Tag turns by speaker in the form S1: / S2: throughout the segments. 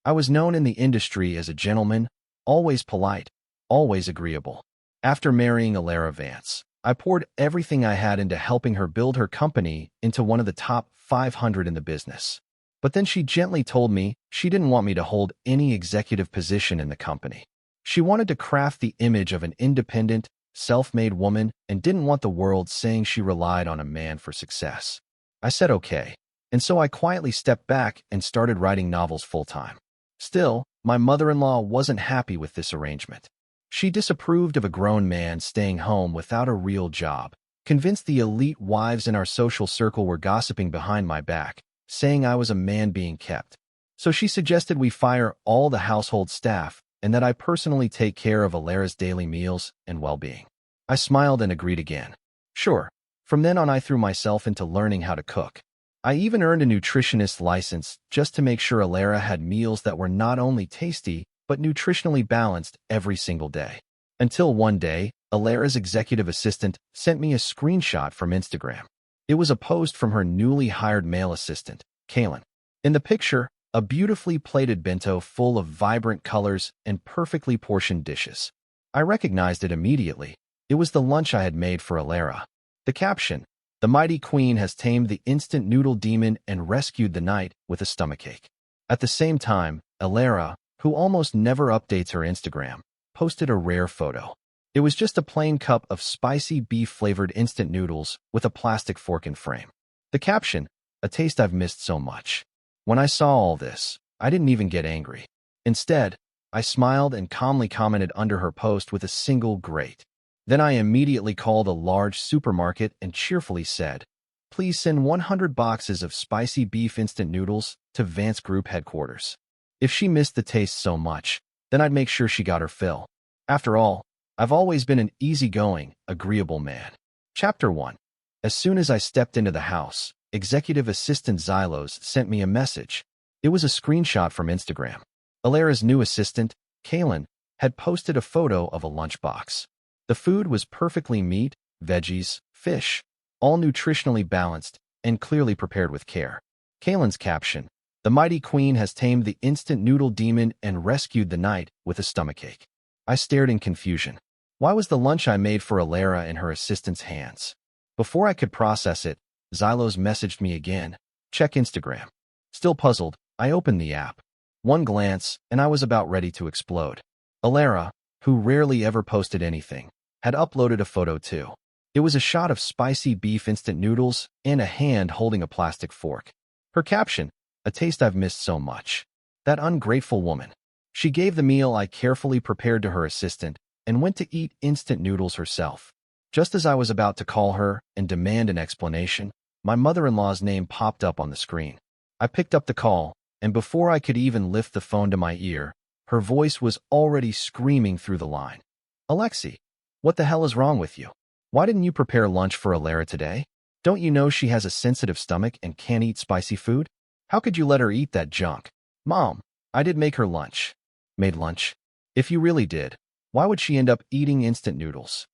S1: I was known in the industry as a gentleman, always polite, always agreeable. After marrying Alara Vance, I poured everything I had into helping her build her company into one of the top 500 in the business. But then she gently told me she didn't want me to hold any executive position in the company. She wanted to craft the image of an independent, self-made woman and didn't want the world saying she relied on a man for success. I said okay, and so I quietly stepped back and started writing novels full-time. Still, my mother-in-law wasn't happy with this arrangement. She disapproved of a grown man staying home without a real job, convinced the elite wives in our social circle were gossiping behind my back, saying I was a man being kept. So she suggested we fire all the household staff and that I personally take care of Alara's daily meals and well-being. I smiled and agreed again. Sure. From then on, I threw myself into learning how to cook. I even earned a nutritionist license just to make sure Alara had meals that were not only tasty, but nutritionally balanced every single day. Until one day, Alara's executive assistant sent me a screenshot from Instagram. It was a post from her newly hired male assistant, Kaylin. In the picture, a beautifully plated bento full of vibrant colors and perfectly portioned dishes. I recognized it immediately. It was the lunch I had made for Alara. The caption, "The mighty queen has tamed the instant noodle demon and rescued the knight with a stomachache." At the same time, Alara, who almost never updates her Instagram, posted a rare photo. It was just a plain cup of spicy beef-flavored instant noodles with a plastic fork and frame. The caption, "A taste I've missed so much." When I saw all this, I didn't even get angry. Instead, I smiled and calmly commented under her post with a single "great." Then I immediately called a large supermarket and cheerfully said, "Please send 100 boxes of spicy beef instant noodles to Vance Group headquarters." If she missed the taste so much, then I'd make sure she got her fill. After all, I've always been an easygoing, agreeable man. Chapter 1. As soon as I stepped into the house, Executive Assistant Xylos sent me a message. It was a screenshot from Instagram. Alara's new assistant, Kaylin, had posted a photo of a lunchbox. The food was perfectly meat, veggies, fish, all nutritionally balanced and clearly prepared with care. Kaylin's caption, "The mighty queen has tamed the instant noodle demon and rescued the knight with a stomachache." I stared in confusion. Why was the lunch I made for Alara in her assistant's hands? Before I could process it, Xylos messaged me again. "Check Instagram." Still puzzled, I opened the app. One glance, and I was about ready to explode. Alara, who rarely ever posted anything, had uploaded a photo too. It was a shot of spicy beef instant noodles and a hand holding a plastic fork. Her caption, "A taste I've missed so much." That ungrateful woman. She gave the meal I carefully prepared to her assistant and went to eat instant noodles herself. Just as I was about to call her and demand an explanation, my mother-in-law's name popped up on the screen. I picked up the call, and before I could even lift the phone to my ear, her voice was already screaming through the line. "Alexei, what the hell is wrong with you? Why didn't you prepare lunch for Alara today? Don't you know she has a sensitive stomach and can't eat spicy food? How could you let her eat that junk?" "Mom, I did make her lunch." "Made lunch? If you really did, why would she end up eating instant noodles?"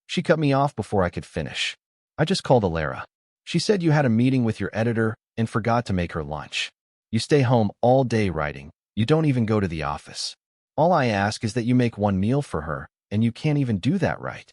S1: She cut me off before I could finish. "I just called Alara. She said you had a meeting with your editor and forgot to make her lunch. You stay home all day writing. You don't even go to the office. All I ask is that you make one meal for her, and you can't even do that right."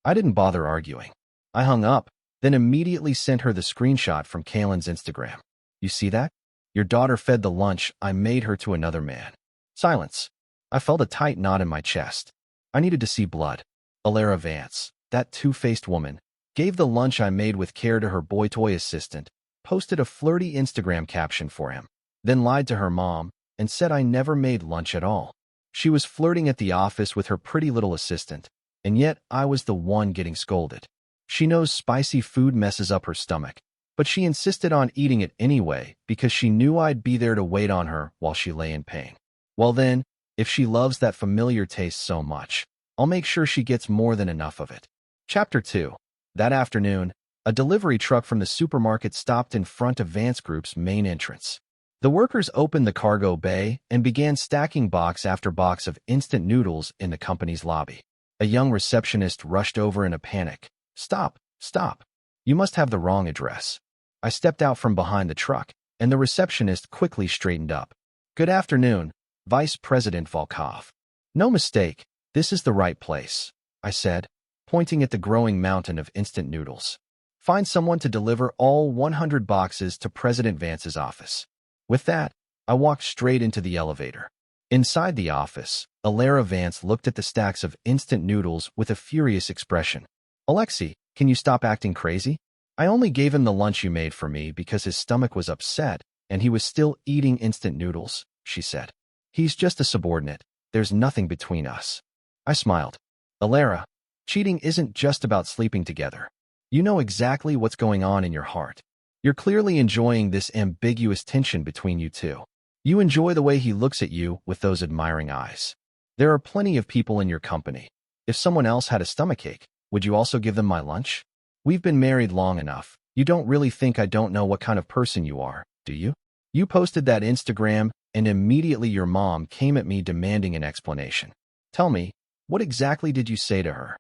S1: I didn't bother arguing. I hung up, then immediately sent her the screenshot from Kaylin's Instagram. "You see that? Your daughter fed the lunch I made her to another man." Silence. I felt a tight knot in my chest. I needed to see blood. Alara Vance, that two-faced woman, gave the lunch I made with care to her boy toy assistant, posted a flirty Instagram caption for him, then lied to her mom and said I never made lunch at all. She was flirting at the office with her pretty little assistant, and yet I was the one getting scolded. She knows spicy food messes up her stomach, but she insisted on eating it anyway because she knew I'd be there to wait on her while she lay in pain. Well then, if she loves that familiar taste so much, I'll make sure she gets more than enough of it. Chapter 2. That afternoon, a delivery truck from the supermarket stopped in front of Vance Group's main entrance. The workers opened the cargo bay and began stacking box after box of instant noodles in the company's lobby. A young receptionist rushed over in a panic. "Stop, stop. You must have the wrong address." I stepped out from behind the truck, and the receptionist quickly straightened up. "Good afternoon. Vice President Volkov. No mistake, this is the right place, I said, pointing at the growing mountain of instant noodles. Find someone to deliver all 100 boxes to President Vance's office. With that, I walked straight into the elevator. Inside the office, Alara Vance looked at the stacks of instant noodles with a furious expression. Alexei, can you stop acting crazy? I only gave him the lunch you made for me because his stomach was upset and he was still eating instant noodles, she said. He's just a subordinate. There's nothing between us. I smiled. Alara, cheating isn't just about sleeping together. You know exactly what's going on in your heart. You're clearly enjoying this ambiguous tension between you two. You enjoy the way he looks at you with those admiring eyes. There are plenty of people in your company. If someone else had a stomachache, would you also give them my lunch? We've been married long enough. You don't really think I don't know what kind of person you are, do you? You posted that Instagram, and immediately your mom came at me demanding an explanation. Tell me, what exactly did you say to her?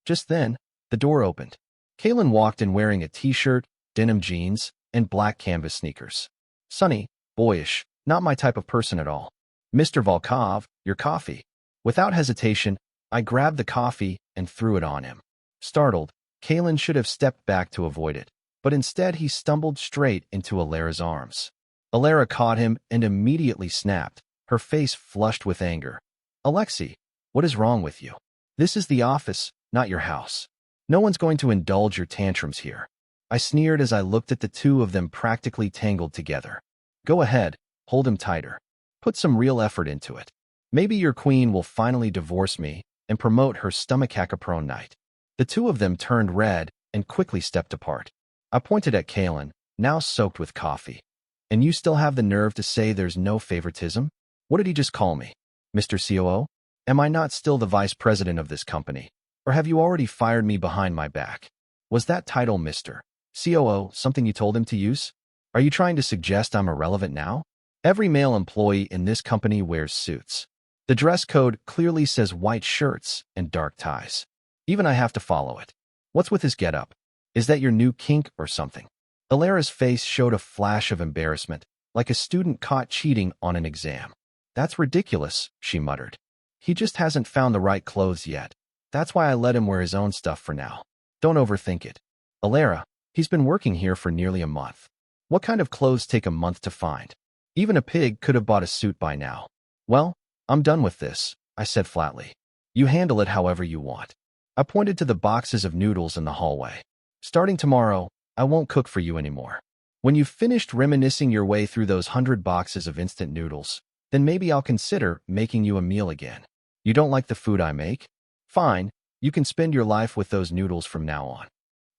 S1: Just then, the door opened. Kaylin walked in wearing a t-shirt, denim jeans, and black canvas sneakers. Sunny, boyish, not my type of person at all. Mr. Volkov, your coffee. Without hesitation, I grabbed the coffee and threw it on him. Startled, Kaylin should have stepped back to avoid it, but instead he stumbled straight into Alara's arms. Alara caught him and immediately snapped, her face flushed with anger. Alexei, what is wrong with you? This is the office, not your house. No one's going to indulge your tantrums here. I sneered as I looked at the two of them practically tangled together. Go ahead, hold him tighter. Put some real effort into it. Maybe your queen will finally divorce me and promote her stomach-hacker-prone night. The two of them turned red and quickly stepped apart. I pointed at Kaylin, now soaked with coffee. And you still have the nerve to say there's no favoritism? What did he just call me? Mr. COO? Am I not still the vice president of this company? Or have you already fired me behind my back? Was that title Mr. COO something you told him to use? Are you trying to suggest I'm irrelevant now? Every male employee in this company wears suits. The dress code clearly says white shirts and dark ties. Even I have to follow it. What's with his getup? Is that your new kink or something? Alara's face showed a flash of embarrassment, like a student caught cheating on an exam. That's ridiculous, she muttered. He just hasn't found the right clothes yet. That's why I let him wear his own stuff for now. Don't overthink it. Alara, he's been working here for nearly a month. What kind of clothes take a month to find? Even a pig could have bought a suit by now. Well, I'm done with this, I said flatly. You handle it however you want. I pointed to the boxes of noodles in the hallway. Starting tomorrow, I won't cook for you anymore. When you've finished reminiscing your way through those 100 boxes of instant noodles, then maybe I'll consider making you a meal again. You don't like the food I make? Fine, you can spend your life with those noodles from now on.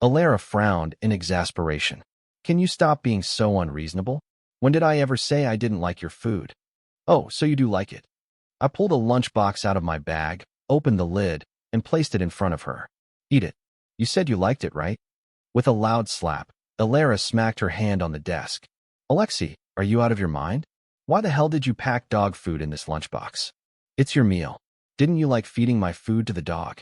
S1: Alara frowned in exasperation. Can you stop being so unreasonable? When did I ever say I didn't like your food? Oh, so you do like it. I pulled a lunchbox out of my bag, opened the lid, and placed it in front of her. Eat it. You said you liked it, right? With a loud slap, Alara smacked her hand on the desk. Alexei, are you out of your mind? Why the hell did you pack dog food in this lunchbox? It's your meal. Didn't you like feeding my food to the dog?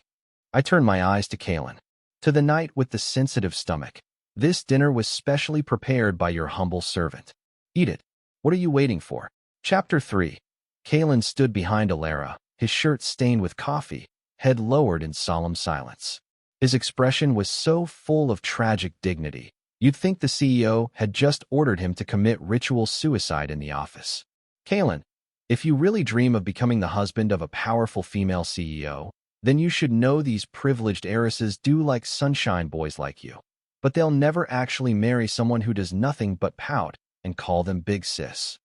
S1: I turned my eyes to Kaylin. To the knight with the sensitive stomach. This dinner was specially prepared by your humble servant. Eat it. What are you waiting for? Chapter 3. Kaylin stood behind Alara, his shirt stained with coffee, head lowered in solemn silence. His expression was so full of tragic dignity, you'd think the CEO had just ordered him to commit ritual suicide in the office. Kaylin, if you really dream of becoming the husband of a powerful female CEO, then you should know these privileged heiresses do like sunshine boys like you. But they'll never actually marry someone who does nothing but pout and call them big sis.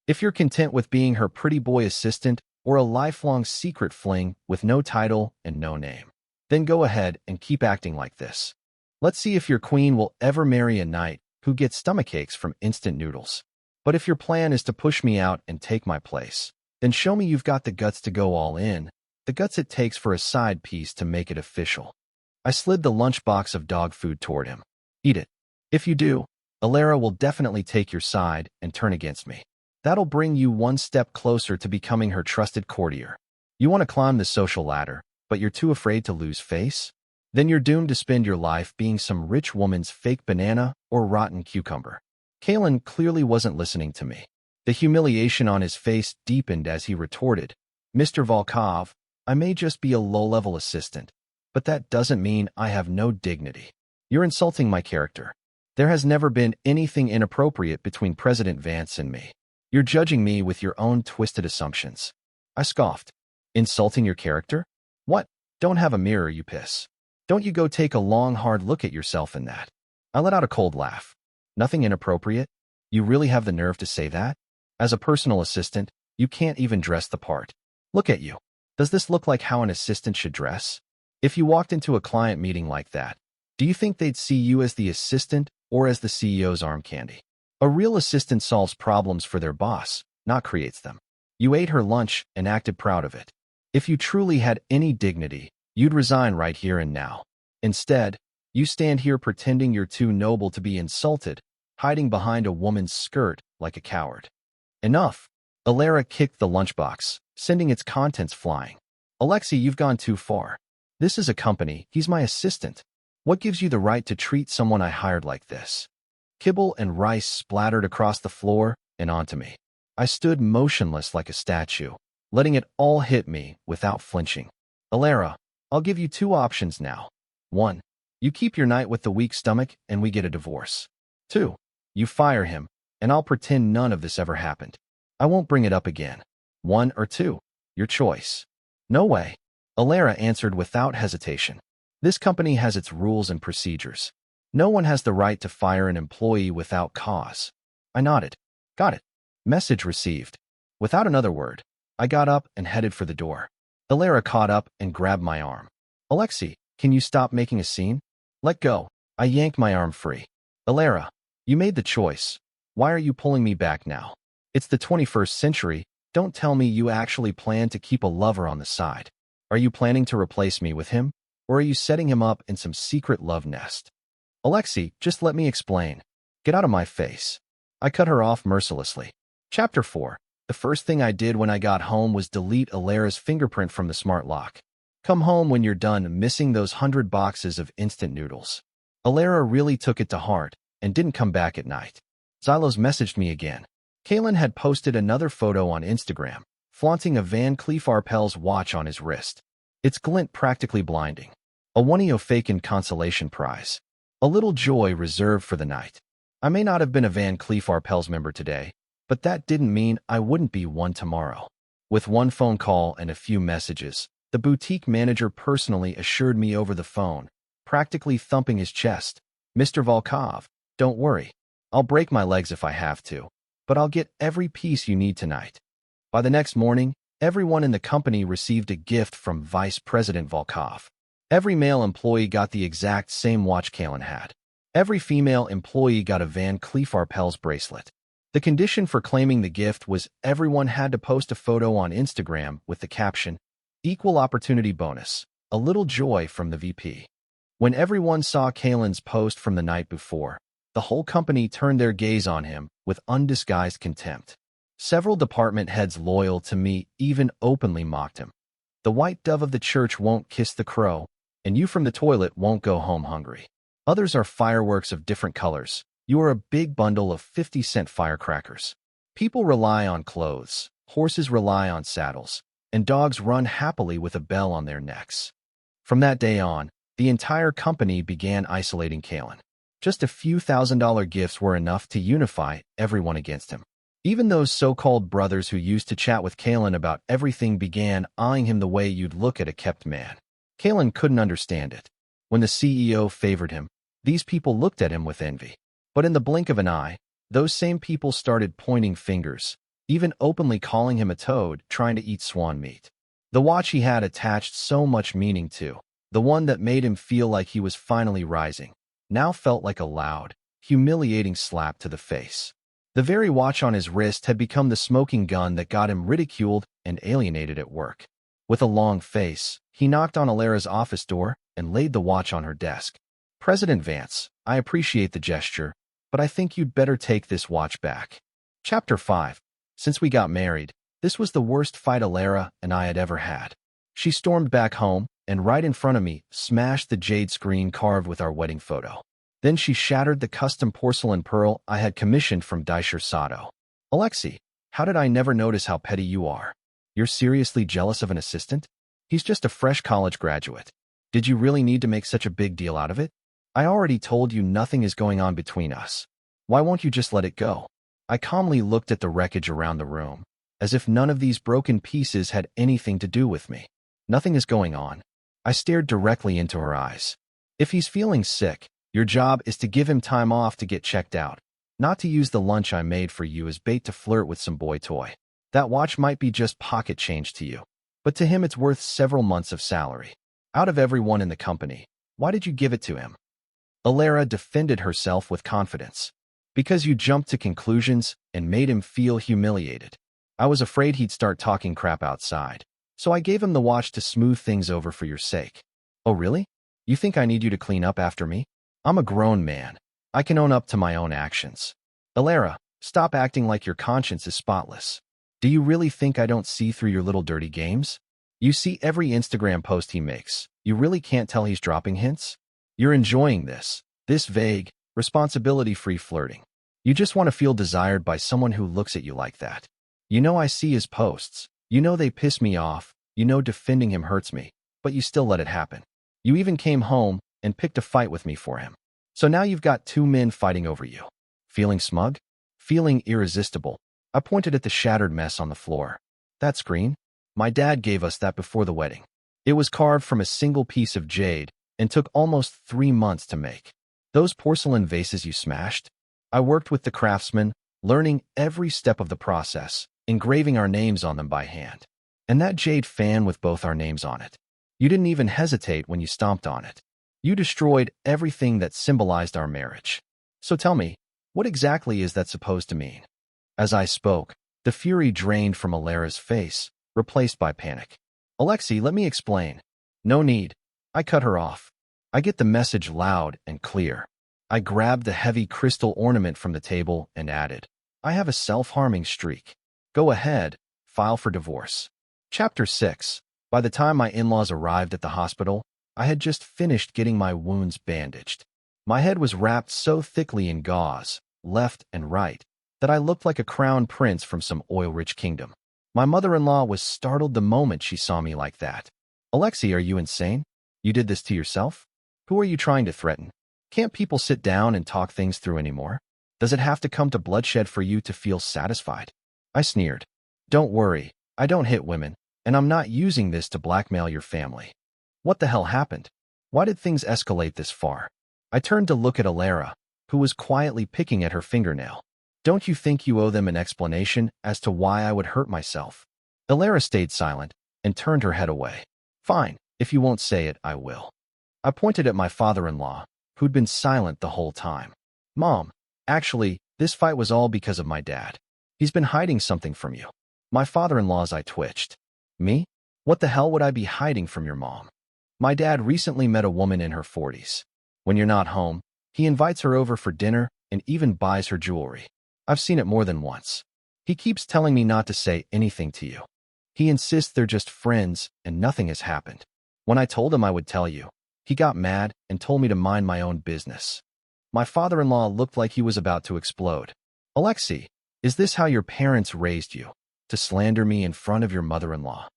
S1: If you're content with being her pretty boy assistant or a lifelong secret fling with no title and no name, then go ahead and keep acting like this. Let's see if your queen will ever marry a knight who gets stomachaches from instant noodles. But if your plan is to push me out and take my place, then show me you've got the guts to go all in, the guts it takes for a side piece to make it official. I slid the lunchbox of dog food toward him. Eat it. If you do, Alara will definitely take your side and turn against me. That'll bring you one step closer to becoming her trusted courtier. You want to climb the social ladder, but you're too afraid to lose face? Then you're doomed to spend your life being some rich woman's fake banana or rotten cucumber. Kaylin clearly wasn't listening to me. The humiliation on his face deepened as he retorted, Mr. Volkov, I may just be a low-level assistant, but that doesn't mean I have no dignity. You're insulting my character. There has never been anything inappropriate between President Vance and me. You're judging me with your own twisted assumptions. I scoffed. Insulting your character? What? Don't have a mirror, you piss. Don't you go take a long, hard look at yourself in that. I let out a cold laugh. Nothing inappropriate? You really have the nerve to say that? As a personal assistant, you can't even dress the part. Look at you. Does this look like how an assistant should dress? If you walked into a client meeting like that, do you think they'd see you as the assistant or as the CEO's arm candy? A real assistant solves problems for their boss, not creates them. You ate her lunch and acted proud of it. If you truly had any dignity, you'd resign right here and now. Instead, you stand here pretending you're too noble to be insulted, hiding behind a woman's skirt like a coward. Enough. Alara kicked the lunchbox, sending its contents flying. Alexei, you've gone too far. This is a company, he's my assistant. What gives you the right to treat someone I hired like this? Kibble and rice splattered across the floor and onto me. I stood motionless like a statue, letting it all hit me without flinching. Alara, I'll give you two options now. 1. You keep your night with the weak stomach and we get a divorce. 2. You fire him, and I'll pretend none of this ever happened. I won't bring it up again. 1 or 2. Your choice. No way. Alara answered without hesitation. This company has its rules and procedures. No one has the right to fire an employee without cause. I nodded. Got it. Message received. Without another word, I got up and headed for the door. Alara caught up and grabbed my arm. Alexei, can you stop making a scene? Let go. I yanked my arm free. Alara, you made the choice. Why are you pulling me back now? It's the 21st century. Don't tell me you actually plan to keep a lover on the side. Are you planning to replace me with him? Or are you setting him up in some secret love nest? Alexei, just let me explain. Get out of my face. I cut her off mercilessly. Chapter 4. The first thing I did when I got home was delete Alara's fingerprint from the smart lock. Come home when you're done missing those 100 boxes of instant noodles. Alara really took it to heart and didn't come back at night. Zylos messaged me again. Kalen had posted another photo on Instagram, flaunting a Van Cleef Arpels watch on his wrist. Its glint practically blinding. A One-Eo-Faken consolation prize. A little joy reserved for the night. I may not have been a Van Cleef Arpels member today, but that didn't mean I wouldn't be one tomorrow. With one phone call and a few messages, the boutique manager personally assured me over the phone, practically thumping his chest, Mr. Volkov, don't worry. I'll break my legs if I have to, but I'll get every piece you need tonight. By the next morning, everyone in the company received a gift from Vice President Volkov. Every male employee got the exact same watch Kalen had. Every female employee got a Van Cleef Arpels bracelet. The condition for claiming the gift was everyone had to post a photo on Instagram with the caption, Equal Opportunity Bonus, a little joy from the VP. When everyone saw Kalen's post from the night before, the whole company turned their gaze on him with undisguised contempt. Several department heads loyal to me even openly mocked him. The white dove of the church won't kiss the crow, and you from the toilet won't go home hungry. Others are fireworks of different colors. You are a big bundle of 50-cent firecrackers. People rely on clothes, horses rely on saddles, and dogs run happily with a bell on their necks. From that day on, the entire company began isolating Kalen. Just a few $1,000 gifts were enough to unify everyone against him. Even those so-called brothers who used to chat with Kalen about everything began eyeing him the way you'd look at a kept man. Kalen couldn't understand it. When the CEO favored him, these people looked at him with envy. But in the blink of an eye, those same people started pointing fingers, even openly calling him a toad trying to eat swan meat. The watch he had attached so much meaning to, the one that made him feel like he was finally rising, now felt like a loud, humiliating slap to the face. The very watch on his wrist had become the smoking gun that got him ridiculed and alienated at work. With a long face, he knocked on Alara's office door and laid the watch on her desk. President Vance, I appreciate the gesture, but I think you'd better take this watch back. Chapter 5. Since we got married, this was the worst fight Alara and I had ever had. She stormed back home, and right in front of me, smashed the jade screen carved with our wedding photo. Then she shattered the custom porcelain pearl I had commissioned from Daisher Sato. Alexei, How did I never notice how petty you are? You're seriously jealous of an assistant? He's just a fresh college graduate. Did you really need to make such a big deal out of it? I already told you nothing is going on between us. Why won't you just let it go? I calmly looked at the wreckage around the room, as if none of these broken pieces had anything to do with me. Nothing is going on. I stared directly into her eyes. If he's feeling sick, your job is to give him time off to get checked out, not to use the lunch I made for you as bait to flirt with some boy toy. That watch might be just pocket change to you, but to him it's worth several months of salary. Out of everyone in the company, why did you give it to him? Alara defended herself with confidence. Because you jumped to conclusions and made him feel humiliated. I was afraid he'd start talking crap outside, so I gave him the watch to smooth things over for your sake. Oh really? You think I need you to clean up after me? I'm a grown man. I can own up to my own actions. Alara, stop acting like your conscience is spotless. Do you really think I don't see through your little dirty games? You see every Instagram post he makes. You really can't tell he's dropping hints? You're enjoying this vague, responsibility-free flirting. You just want to feel desired by someone who looks at you like that. You know I see his posts. You know they piss me off. You know defending him hurts me, but you still let it happen. You even came home and picked a fight with me for him. So now you've got two men fighting over you. Feeling smug? Feeling irresistible? I pointed at the shattered mess on the floor. That screen? My dad gave us that before the wedding. It was carved from a single piece of jade and took almost 3 months to make. Those porcelain vases you smashed? I worked with the craftsman, learning every step of the process, engraving our names on them by hand. And that jade fan with both our names on it. You didn't even hesitate when you stomped on it. You destroyed everything that symbolized our marriage. So tell me, what exactly is that supposed to mean? As I spoke, the fury drained from Alara's face, replaced by panic. Alexei, let me explain. No need. I cut her off. I get the message loud and clear. I grabbed the heavy crystal ornament from the table and added, I have a self-harming streak. Go ahead, file for divorce. Chapter 6. By the time my in-laws arrived at the hospital, I had just finished getting my wounds bandaged. My head was wrapped so thickly in gauze, left and right, that I looked like a crown prince from some oil-rich kingdom. My mother-in-law was startled the moment she saw me like that. Alexei, are you insane? You did this to yourself? Who are you trying to threaten? Can't people sit down and talk things through anymore? Does it have to come to bloodshed for you to feel satisfied? I sneered. Don't worry, I don't hit women, and I'm not using this to blackmail your family. What the hell happened? Why did things escalate this far? I turned to look at Alara, who was quietly picking at her fingernail. Don't you think you owe them an explanation as to why I would hurt myself? Alara stayed silent and turned her head away. Fine, if you won't say it, I will. I pointed at my father-in-law, who'd been silent the whole time. Mom, actually, this fight was all because of my dad. He's been hiding something from you. My father-in-law's I twitched. Me? What the hell would I be hiding from your mom? My dad recently met a woman in her 40s. When you're not home, he invites her over for dinner and even buys her jewelry. I've seen it more than once. He keeps telling me not to say anything to you. He insists they're just friends and nothing has happened. When I told him I would tell you, he got mad and told me to mind my own business. My father-in-law looked like he was about to explode. Alexei, is this how your parents raised you? To slander me in front of your mother-in-law?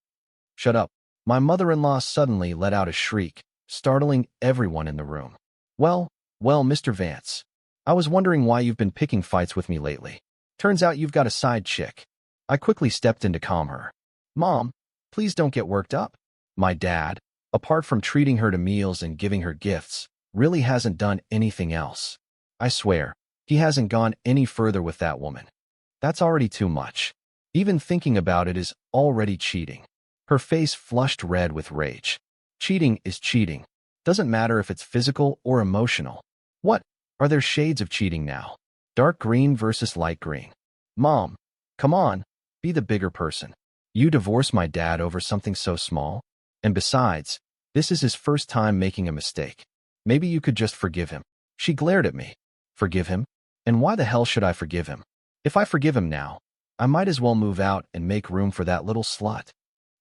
S1: Shut up. My mother-in-law suddenly let out a shriek, startling everyone in the room. Well, Mr. Vance. I was wondering why you've been picking fights with me lately. Turns out you've got a side chick. I quickly stepped in to calm her. Mom, please don't get worked up. My dad, apart from treating her to meals and giving her gifts, really hasn't done anything else. I swear, he hasn't gone any further with that woman. That's already too much. Even thinking about it is already cheating. Her face flushed red with rage. Cheating is cheating. Doesn't matter if it's physical or emotional. What? Are there shades of cheating now? Dark green versus light green. Mom, come on, be the bigger person. You divorced my dad over something so small? And besides, this is his first time making a mistake. Maybe you could just forgive him. She glared at me. Forgive him? And why the hell should I forgive him? If I forgive him now, I might as well move out and make room for that little slut.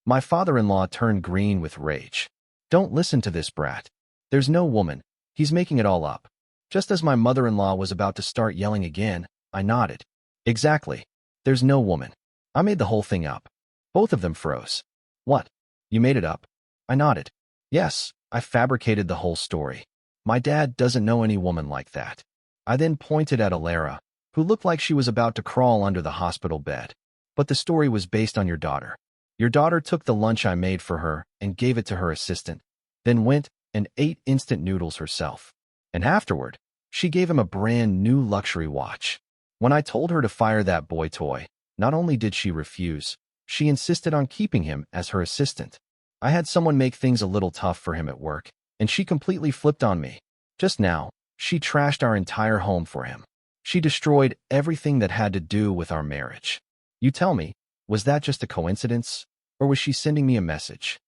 S1: My father-in-law turned green with rage. Don't listen to this brat. There's no woman. He's making it all up. Just as my mother-in-law was about to start yelling again, I nodded. Exactly. There's no woman. I made the whole thing up. Both of them froze. What? You made it up? I nodded. Yes, I fabricated the whole story. My dad doesn't know any woman like that. I then pointed at Alara, who looked like she was about to crawl under the hospital bed. But the story was based on your daughter. Your daughter took the lunch I made for her and gave it to her assistant, then went and ate instant noodles herself. And afterward, she gave him a brand new luxury watch. When I told her to fire that boy toy, not only did she refuse, she insisted on keeping him as her assistant. I had someone make things a little tough for him at work, and she completely flipped on me. Just now, she trashed our entire home for him. She destroyed everything that had to do with our marriage. You tell me, was that just a coincidence, or was she sending me a message?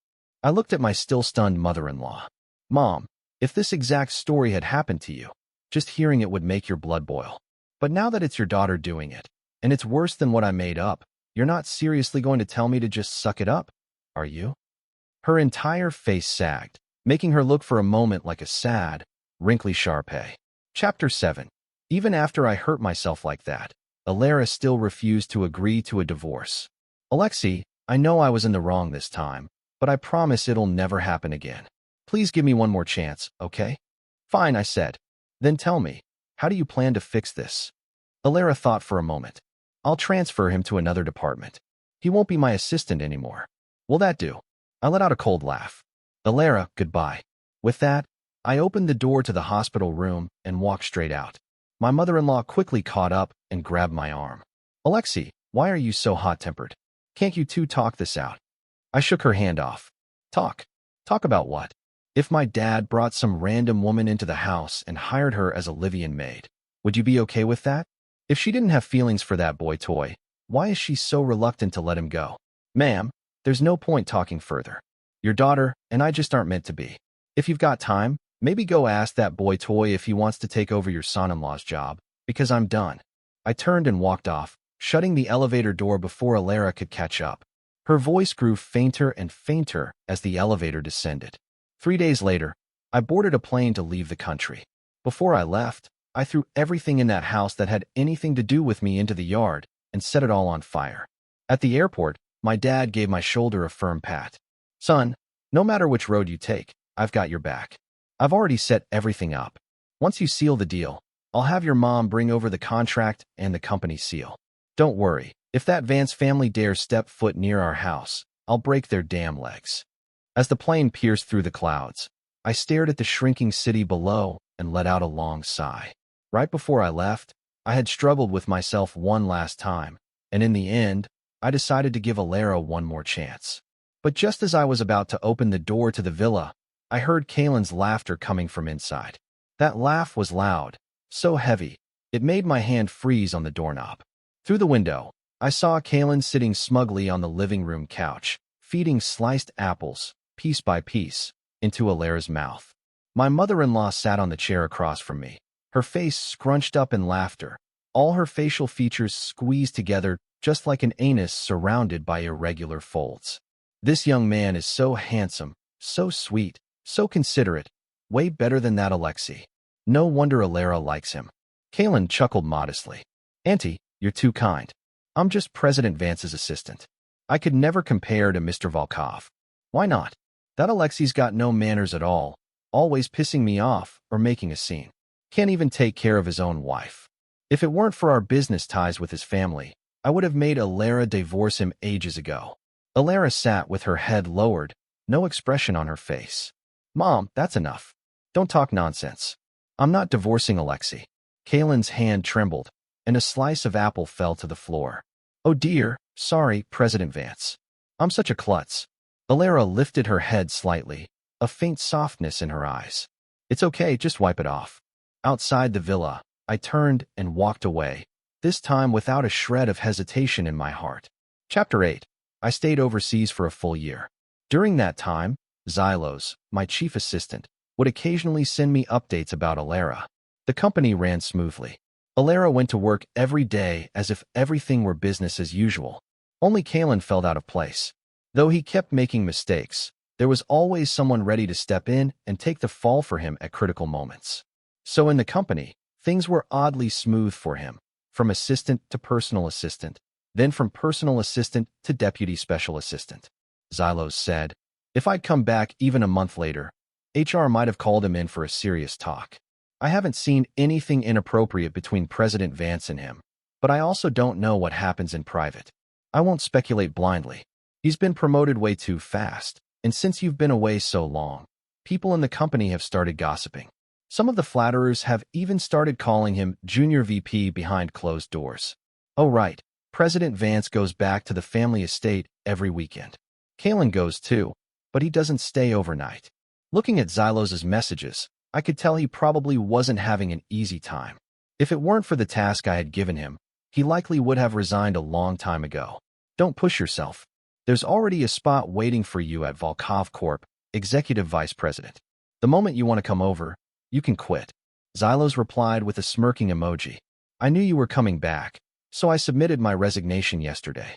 S1: I looked at my still stunned mother-in-law. Mom, if this exact story had happened to you, just hearing it would make your blood boil. But now that it's your daughter doing it, and it's worse than what I made up, you're not seriously going to tell me to just suck it up, are you? Her entire face sagged, making her look for a moment like a sad, wrinkly Shar-Pei. Chapter 7. Even after I hurt myself like that, Alara still refused to agree to a divorce. Alexei, I know I was in the wrong this time, but I promise it'll never happen again. Please give me one more chance, okay? Fine, I said. Then tell me, how do you plan to fix this? Alara thought for a moment. I'll transfer him to another department. He won't be my assistant anymore. Will that do? I let out a cold laugh. Alara, goodbye. With that, I opened the door to the hospital room and walked straight out. My mother-in-law quickly caught up and grabbed my arm. Alexei, why are you so hot-tempered? Can't you two talk this out? I shook her hand off. Talk? Talk about what? If my dad brought some random woman into the house and hired her as a live-in maid, would you be okay with that? If she didn't have feelings for that boy toy, why is she so reluctant to let him go? Ma'am, there's no point talking further. Your daughter and I just aren't meant to be. If you've got time, maybe go ask that boy toy if he wants to take over your son-in-law's job, because I'm done. I turned and walked off, shutting the elevator door before Alara could catch up. Her voice grew fainter and fainter as the elevator descended. 3 days later, I boarded a plane to leave the country. Before I left, I threw everything in that house that had anything to do with me into the yard and set it all on fire. At the airport, my dad gave my shoulder a firm pat. Son, no matter which road you take, I've got your back. I've already set everything up. Once you seal the deal, I'll have your mom bring over the contract and the company seal. Don't worry, if that Vance family dares step foot near our house, I'll break their damn legs. As the plane pierced through the clouds, I stared at the shrinking city below and let out a long sigh. Right before I left, I had struggled with myself one last time, and in the end, I decided to give Alara one more chance. But just as I was about to open the door to the villa, I heard Kaylin's laughter coming from inside. That laugh was loud, so heavy, it made my hand freeze on the doorknob. Through the window, I saw Kaylin sitting smugly on the living room couch, feeding sliced apples, piece by piece, into Alara's mouth. My mother-in-law sat on the chair across from me, her face scrunched up in laughter, all her facial features squeezed together just like an anus surrounded by irregular folds. This young man is so handsome, so sweet, so considerate, way better than that Alexei. No wonder Alara likes him. Kaylin chuckled modestly. Auntie, you're too kind. I'm just President Vance's assistant. I could never compare to Mr. Volkov. Why not? That Alexei's got no manners at all, always pissing me off or making a scene. Can't even take care of his own wife. If it weren't for our business ties with his family, I would have made Alara divorce him ages ago. Alara sat with her head lowered, no expression on her face. Mom, that's enough. Don't talk nonsense. I'm not divorcing Alexei. Kaylin's hand trembled, and a slice of apple fell to the floor. Oh dear, sorry, President Vance. I'm such a klutz. Alara lifted her head slightly, a faint softness in her eyes. It's okay, just wipe it off. Outside the villa, I turned and walked away, this time without a shred of hesitation in my heart. Chapter 8. I stayed overseas for a full year. During that time, Xylos, my chief assistant, would occasionally send me updates about Alara. The company ran smoothly. Alara went to work every day as if everything were business as usual. Only Kaylin felt out of place. Though he kept making mistakes, there was always someone ready to step in and take the fall for him at critical moments. So in the company, things were oddly smooth for him, from assistant to personal assistant. then from personal assistant to deputy special assistant. Xylos said, if I'd come back even a month later, HR might have called him in for a serious talk. I haven't seen anything inappropriate between President Vance and him, but I also don't know what happens in private. I won't speculate blindly. He's been promoted way too fast, and since you've been away so long, people in the company have started gossiping. Some of the flatterers have even started calling him Junior VP behind closed doors. Oh right, President Vance goes back to the family estate every weekend. Kalen goes too, but he doesn't stay overnight. Looking at Xylos's messages, I could tell he probably wasn't having an easy time. If it weren't for the task I had given him, he likely would have resigned a long time ago. Don't push yourself. There's already a spot waiting for you at Volkov Corp, Executive Vice President. The moment you want to come over, you can quit. Xylos replied with a smirking emoji. I knew you were coming back, so I submitted my resignation yesterday.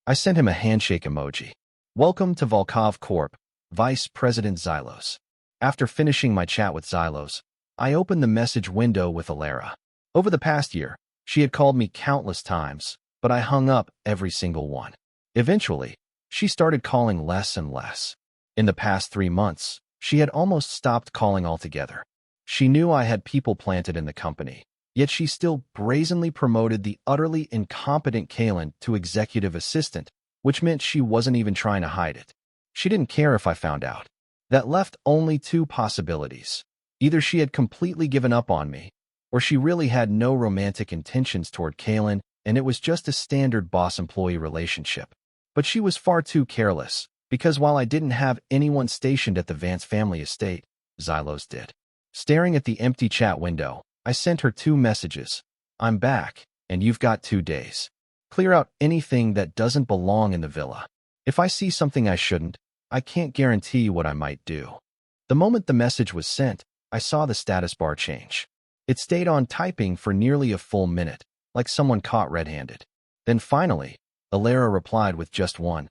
S1: I sent him a handshake emoji. Welcome to Volkov Corp, Vice President Xylos. After finishing my chat with Xylos, I opened the message window with Alara. Over the past year, she had called me countless times, but I hung up every single one. Eventually, she started calling less and less. In the past 3 months, she had almost stopped calling altogether. She knew I had people planted in the company, yet she still brazenly promoted the utterly incompetent Kalen to executive assistant, which meant she wasn't even trying to hide it. She didn't care if I found out. That left only 2 possibilities. Either she had completely given up on me, or she really had no romantic intentions toward Kalen, and it was just a standard boss-employee relationship. But she was far too careless, because while I didn't have anyone stationed at the Vance family estate, Xylos did. Staring at the empty chat window, I sent her 2 messages. I'm back, and you've got 2 days. Clear out anything that doesn't belong in the villa. If I see something I shouldn't, I can't guarantee what I might do. The moment the message was sent, I saw the status bar change. It stayed on typing for nearly a full minute, like someone caught red-handed. Then finally, Alara replied with just one.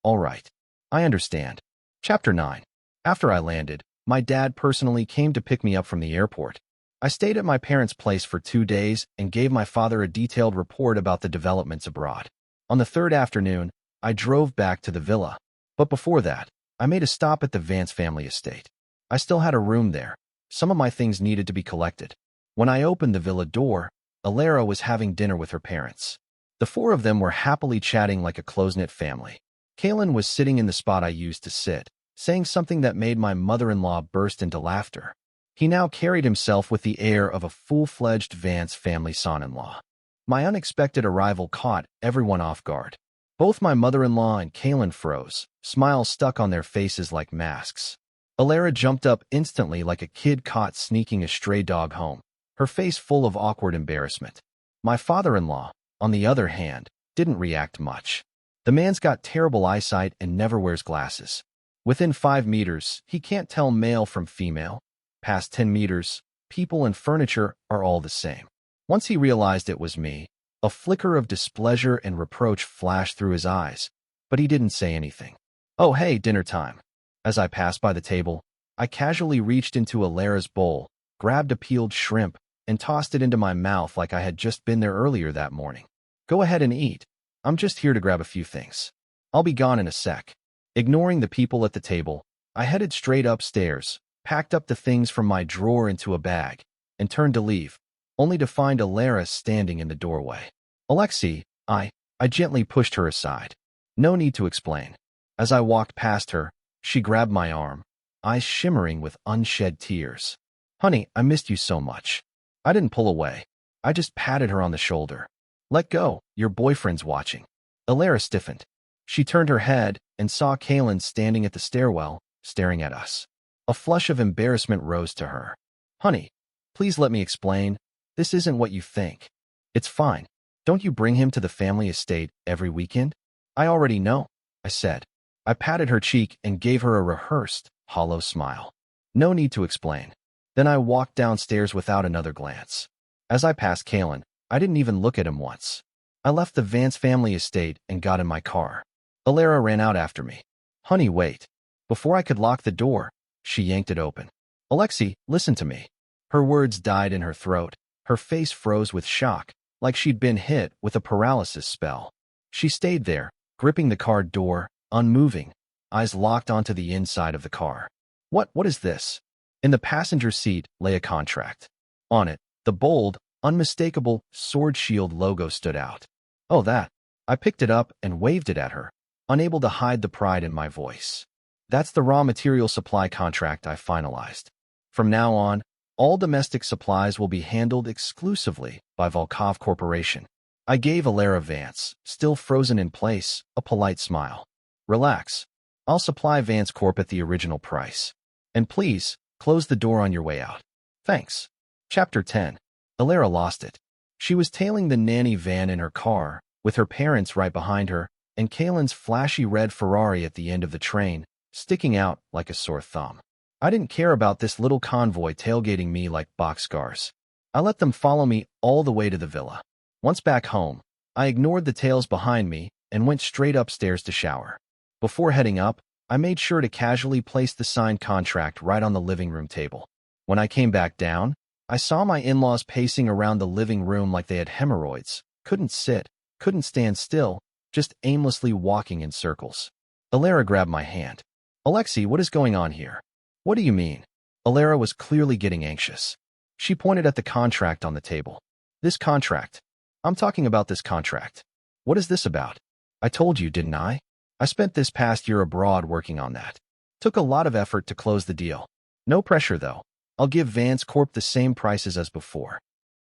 S1: All right. I understand. Chapter 9. After I landed, my dad personally came to pick me up from the airport. I stayed at my parents' place for 2 days and gave my father a detailed report about the developments abroad. On the 3rd afternoon, I drove back to the villa. But before that, I made a stop at the Vance family estate. I still had a room there. Some of my things needed to be collected. When I opened the villa door, Alara was having dinner with her parents. The 4 of them were happily chatting like a close-knit family. Kalen was sitting in the spot I used to sit, saying something that made my mother-in-law burst into laughter. He now carried himself with the air of a full-fledged Vance family son-in-law. My unexpected arrival caught everyone off guard. Both my mother-in-law and Kalen froze, smiles stuck on their faces like masks. Alara jumped up instantly like a kid caught sneaking a stray dog home, her face full of awkward embarrassment. My father-in-law, on the other hand, didn't react much. The man's got terrible eyesight and never wears glasses. Within 5 meters, he can't tell male from female. Past 10 meters, people and furniture are all the same. Once he realized it was me, a flicker of displeasure and reproach flashed through his eyes, but he didn't say anything. Oh hey, dinner time. As I passed by the table, I casually reached into Alara's bowl, grabbed a peeled shrimp, and tossed it into my mouth like I had just been there earlier that morning. Go ahead and eat. I'm just here to grab a few things. I'll be gone in a sec. Ignoring the people at the table, I headed straight upstairs, packed up the things from my drawer into a bag, and turned to leave, only to find Alara standing in the doorway. Alexei, I gently pushed her aside. No need to explain. As I walked past her, she grabbed my arm, eyes shimmering with unshed tears. Honey, I missed you so much. I didn't pull away. I just patted her on the shoulder. Let go, your boyfriend's watching. Alara stiffened. She turned her head and saw Kalen standing at the stairwell, staring at us. A flush of embarrassment rose to her. Honey, please let me explain. This isn't what you think. It's fine. Don't you bring him to the family estate every weekend? I already know, I said. I patted her cheek and gave her a rehearsed, hollow smile. No need to explain. Then I walked downstairs without another glance. As I passed Kalen, I didn't even look at him once. I left the Vance family estate and got in my car. Alara ran out after me. Honey, wait. Before I could lock the door, she yanked it open. Alexei, listen to me. Her words died in her throat. Her face froze with shock, like she'd been hit with a paralysis spell. She stayed there, gripping the car door, unmoving, eyes locked onto the inside of the car. What is this? In the passenger seat lay a contract. On it, the bold, unmistakable Sword Shield logo stood out. Oh, that. I picked it up and waved it at her, unable to hide the pride in my voice. That's the raw material supply contract I finalized. From now on, all domestic supplies will be handled exclusively by Volkov Corporation. I gave Alara Vance, still frozen in place, a polite smile. Relax. I'll supply Vance Corp at the original price. And please, close the door on your way out. Thanks. Chapter 10. Alara lost it. She was tailing the nanny van in her car, with her parents right behind her, and Kaylin's flashy red Ferrari at the end of the train, sticking out like a sore thumb. I didn't care about this little convoy tailgating me like boxcars. I let them follow me all the way to the villa. Once back home, I ignored the tails behind me and went straight upstairs to shower. Before heading up, I made sure to casually place the signed contract right on the living room table. When I came back down, I saw my in-laws pacing around the living room like they had hemorrhoids, couldn't sit, couldn't stand still, just aimlessly walking in circles. Alara grabbed my hand. Alexei, what is going on here? What do you mean? Alara was clearly getting anxious. She pointed at the contract on the table. This contract. I'm talking about this contract. What is this about? I told you, didn't I? I spent this past year abroad working on that. Took a lot of effort to close the deal. No pressure, though. I'll give Vance Corp the same prices as before.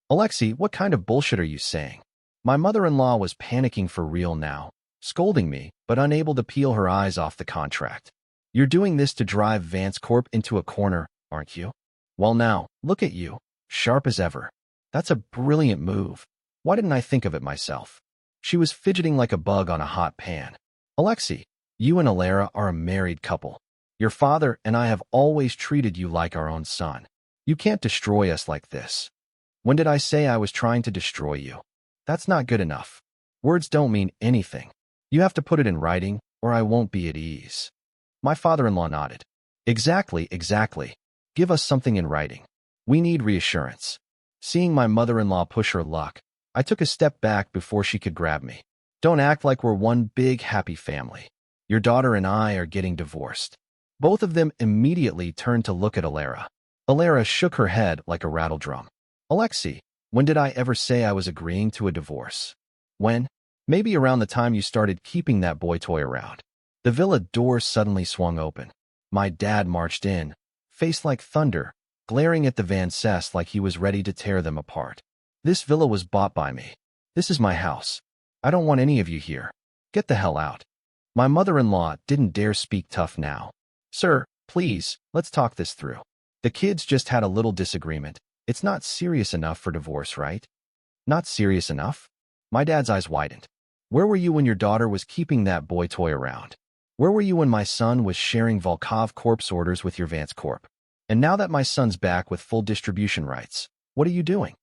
S1: Alexei, what kind of bullshit are you saying? My mother-in-law was panicking for real now, scolding me, but unable to peel her eyes off the contract. You're doing this to drive Vance Corp into a corner, aren't you? Well now, look at you, sharp as ever. That's a brilliant move. Why didn't I think of it myself? She was fidgeting like a bug on a hot pan. Alexei, you and Alara are a married couple. Your father and I have always treated you like our own son. You can't destroy us like this. When did I say I was trying to destroy you? That's not good enough. Words don't mean anything. You have to put it in writing, or I won't be at ease. My father-in-law nodded. Exactly. Give us something in writing. We need reassurance. Seeing my mother-in-law push her luck, I took a step back before she could grab me. Don't act like we're one big happy family. Your daughter and I are getting divorced. Both of them immediately turned to look at Alara. Alara shook her head like a rattledrum. Alexei, when did I ever say I was agreeing to a divorce? When? Maybe around the time you started keeping that boy toy around. The villa door suddenly swung open. My dad marched in, face like thunder, glaring at the Van Cess like he was ready to tear them apart. This villa was bought by me. This is my house. I don't want any of you here. Get the hell out. My mother-in-law didn't dare speak tough now. Sir, please, let's talk this through. The kids just had a little disagreement. It's not serious enough for divorce, right? Not serious enough? My dad's eyes widened. Where were you when your daughter was keeping that boy toy around? Where were you when my son was sharing Volkov Corp's orders with your Vance Corp? And now that my son's back with full distribution rights, what are you doing?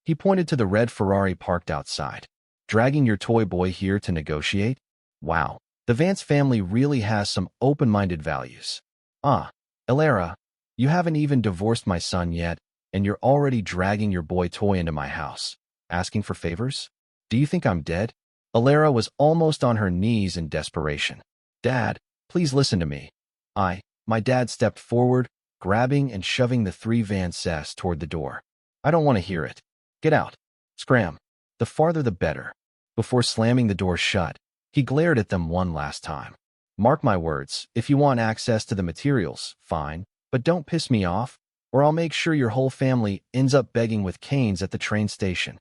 S1: He pointed to the red Ferrari parked outside. Dragging your toy boy here to negotiate? Wow, the Vance family really has some open-minded values. Alara, you haven't even divorced my son yet, and you're already dragging your boy toy into my house, asking for favors? Do you think I'm dead? Alara was almost on her knees in desperation. Dad, please listen to me. My dad stepped forward, grabbing and shoving the three Van Cess toward the door. I don't want to hear it. Get out. Scram. The farther the better. Before slamming the door shut, he glared at them one last time. Mark my words, if you want access to the materials, fine, but don't piss me off, or I'll make sure your whole family ends up begging with canes at the train station.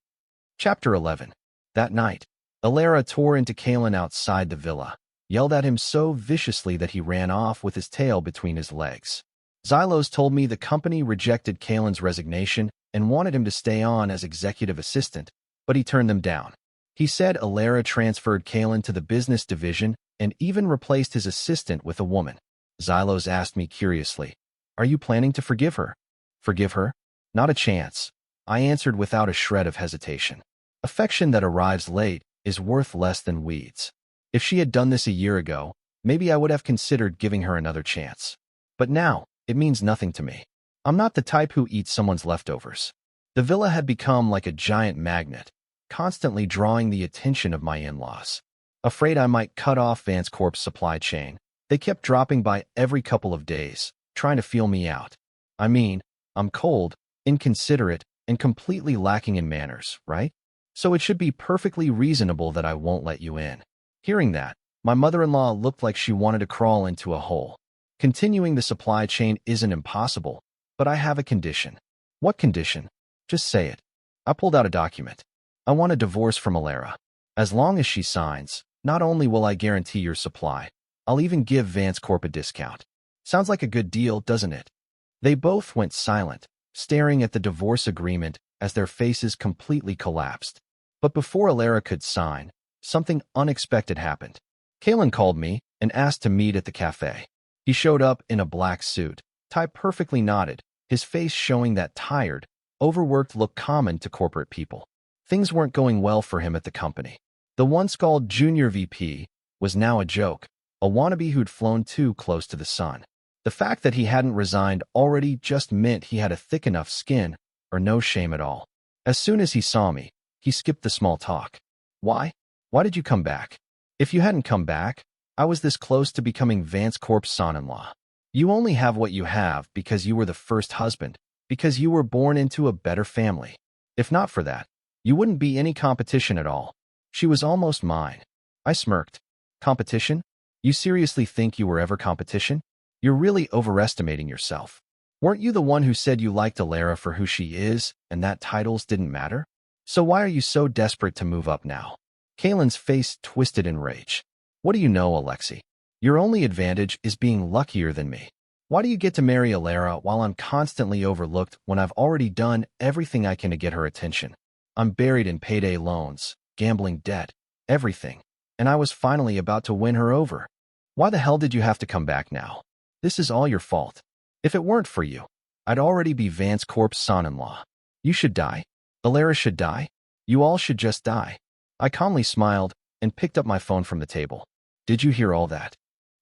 S1: Chapter 11. That night, Alara tore into Kaylin outside the villa, yelled at him so viciously that he ran off with his tail between his legs. Xylos told me the company rejected Kaylin's resignation and wanted him to stay on as executive assistant, but he turned them down. He said Alara transferred Kaylin to the business division and even replaced his assistant with a woman. Xylos asked me curiously, "Are you planning to forgive her?" Forgive her? Not a chance. I answered without a shred of hesitation. Affection that arrives late is worth less than weeds. If she had done this a year ago, maybe I would have considered giving her another chance. But now, it means nothing to me. I'm not the type who eats someone's leftovers. The villa had become like a giant magnet, constantly drawing the attention of my in-laws. Afraid I might cut off Vance Corp's supply chain, they kept dropping by every couple of days, trying to feel me out. I mean, I'm cold, inconsiderate, and completely lacking in manners, right? So it should be perfectly reasonable that I won't let you in. Hearing that, my mother-in-law looked like she wanted to crawl into a hole. Continuing the supply chain isn't impossible, but I have a condition. What condition? Just say it. I pulled out a document. I want a divorce from Alara. As long as she signs, not only will I guarantee your supply, I'll even give Vance Corp a discount. Sounds like a good deal, doesn't it? They both went silent, staring at the divorce agreement as their faces completely collapsed. But before Alara could sign, something unexpected happened. Kalen called me and asked to meet at the cafe. He showed up in a black suit, tie perfectly knotted, his face showing that tired, overworked look common to corporate people. Things weren't going well for him at the company. The once called Junior VP was now a joke, a wannabe who'd flown too close to the sun. The fact that he hadn't resigned already just meant he had a thick enough skin, or no shame at all. As soon as he saw me, he skipped the small talk. Why? Why did you come back? If you hadn't come back, I was this close to becoming Vance Corp's son-in-law. You only have what you have because you were the first husband, because you were born into a better family. If not for that, you wouldn't be any competition at all. She was almost mine. I smirked. Competition? You seriously think you were ever competition? You're really overestimating yourself. Weren't you the one who said you liked Alara for who she is, and that titles didn't matter? So why are you so desperate to move up now? Kalen's face twisted in rage. What do you know, Alexi? Your only advantage is being luckier than me. Why do you get to marry Alara while I'm constantly overlooked when I've already done everything I can to get her attention? I'm buried in payday loans, gambling debt, everything, and I was finally about to win her over. Why the hell did you have to come back now? This is all your fault. If it weren't for you, I'd already be Vance Corp's son-in-law. You should die. Alara should die. You all should just die. I calmly smiled and picked up my phone from the table. Did you hear all that?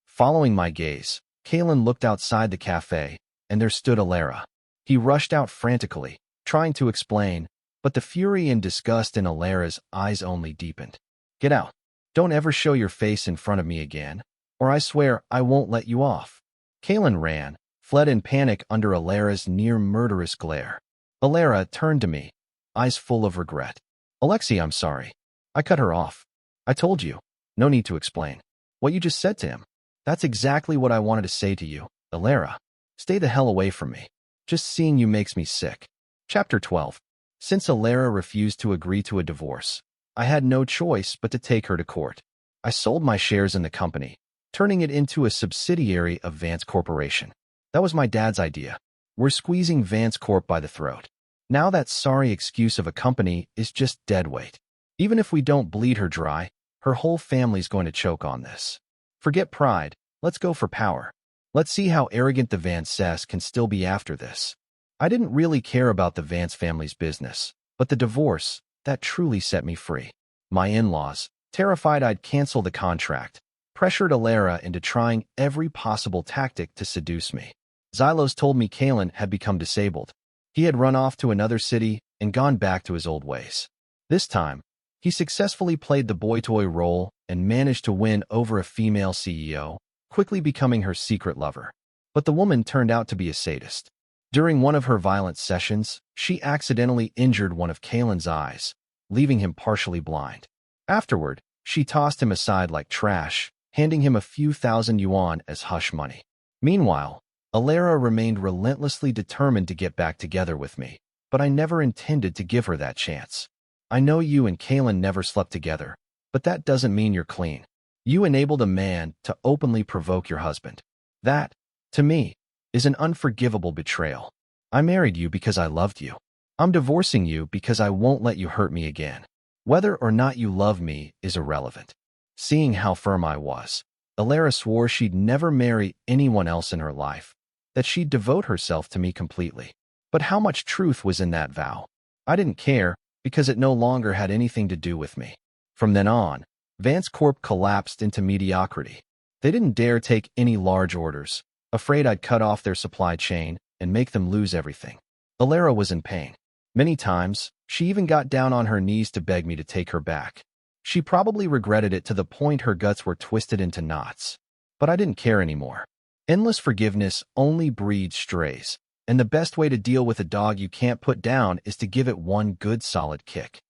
S1: Following my gaze, Kalen looked outside the cafe, and there stood Alara. He rushed out frantically, trying to explain, but the fury and disgust in Alara's eyes only deepened. Get out. Don't ever show your face in front of me again, or I swear I won't let you off. Kalen ran, fled in panic under Alara's near-murderous glare. Alara turned to me, eyes full of regret. Alexi, I'm sorry. I cut her off. I told you. No need to explain. What you just said to him. That's exactly what I wanted to say to you, Alara. Stay the hell away from me. Just seeing you makes me sick. Chapter 12. Since Alara refused to agree to a divorce, I had no choice but to take her to court. I sold my shares in the company, turning it into a subsidiary of Vance Corporation. That was my dad's idea. We're squeezing Vance Corp by the throat. Now that sorry excuse of a company is just dead weight. Even if we don't bleed her dry, her whole family's going to choke on this. Forget pride, let's go for power. Let's see how arrogant the Vances can still be after this. I didn't really care about the Vance family's business, but the divorce, that truly set me free. My in-laws, terrified I'd cancel the contract, pressured Alara into trying every possible tactic to seduce me. Xylos told me Kalen had become disabled. He had run off to another city and gone back to his old ways. This time, he successfully played the boy toy role and managed to win over a female CEO, quickly becoming her secret lover. But the woman turned out to be a sadist. During one of her violent sessions, she accidentally injured one of Kalen's eyes, leaving him partially blind. Afterward, she tossed him aside like trash, handing him a few thousand yuan as hush money. Meanwhile, Alara remained relentlessly determined to get back together with me, but I never intended to give her that chance. I know you and Kalen never slept together, but that doesn't mean you're clean. You enabled a man to openly provoke your husband. That, to me, is an unforgivable betrayal. I married you because I loved you. I'm divorcing you because I won't let you hurt me again. Whether or not you love me is irrelevant. Seeing how firm I was, Alara swore she'd never marry anyone else in her life, that she'd devote herself to me completely. But how much truth was in that vow? I didn't care, because it no longer had anything to do with me. From then on, Vance Corp collapsed into mediocrity. They didn't dare take any large orders, afraid I'd cut off their supply chain and make them lose everything. Alara was in pain. Many times, she even got down on her knees to beg me to take her back. She probably regretted it to the point her guts were twisted into knots. But I didn't care anymore. Endless forgiveness only breeds strays, and the best way to deal with a dog you can't put down is to give it one good solid kick.